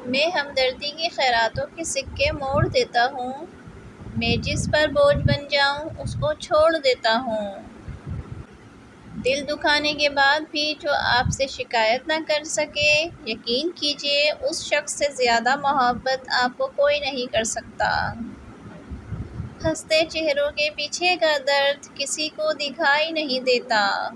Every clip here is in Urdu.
میں ہمدردی کی خیراتوں کے سکے موڑ دیتا ہوں، میں جس پر بوجھ بن جاؤں اس کو چھوڑ دیتا ہوں۔ دل دکھانے کے بعد بھی جو آپ سے شکایت نہ کر سکے، یقین کیجیے اس شخص سے زیادہ محبت آپ کو کوئی نہیں کر سکتا۔ ہنستے چہروں کے پیچھے کا درد کسی کو دکھائی نہیں دیتا۔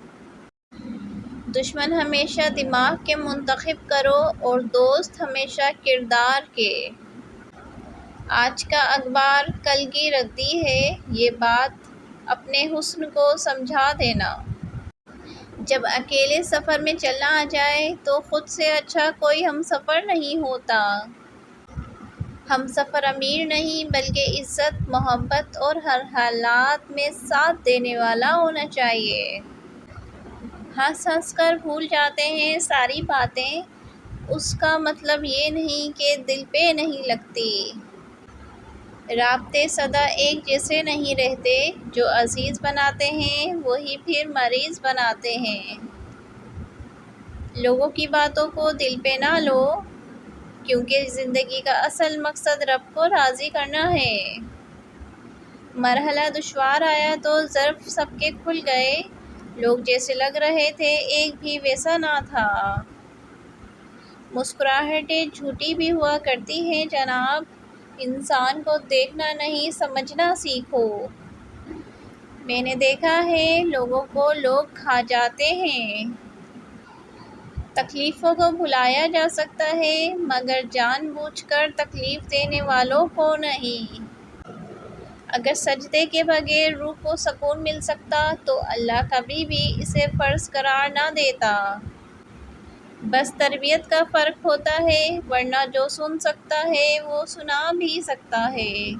دشمن ہمیشہ دماغ کے منتخب کرو اور دوست ہمیشہ کردار کے۔ آج کا اخبار کل کی ردی ہے، یہ بات اپنے حسن کو سمجھا دینا۔ جب اکیلے سفر میں چلنا آ جائے تو خود سے اچھا کوئی ہمسفر نہیں ہوتا۔ ہمسفر امیر نہیں بلکہ عزت، محبت اور ہر حالات میں ساتھ دینے والا ہونا چاہیے۔ ہنس ہنس کر بھول جاتے ہیں ساری باتیں، اس کا مطلب یہ نہیں کہ دل پہ نہیں لگتی۔ رابطے سدا ایک جیسے نہیں رہتے، جو عزیز بناتے ہیں وہی پھر مریض بناتے ہیں۔ لوگوں کی باتوں کو دل پہ نہ لو، کیونکہ زندگی کا اصل مقصد رب کو راضی کرنا ہے۔ مرحلہ دشوار آیا تو ظرف سب کے کھل گئے، لوگ جیسے لگ رہے تھے ایک بھی ویسا نہ تھا۔ مسکراہٹیں جھوٹی بھی ہوا کرتی ہیں جناب، انسان کو دیکھنا نہیں سمجھنا سیکھو۔ میں نے دیکھا ہے لوگوں کو لوگ کھا جاتے ہیں۔ تکلیفوں کو بھلایا جا سکتا ہے مگر جان بوجھ کر تکلیف دینے والوں کو نہیں۔ اگر سجدے کے بغیر روح کو سکون مل سکتا تو اللہ کبھی بھی اسے فرض قرار نہ دیتا۔ بس تربیت کا فرق ہوتا ہے، ورنہ جو سن سکتا ہے وہ سنا بھی سکتا ہے۔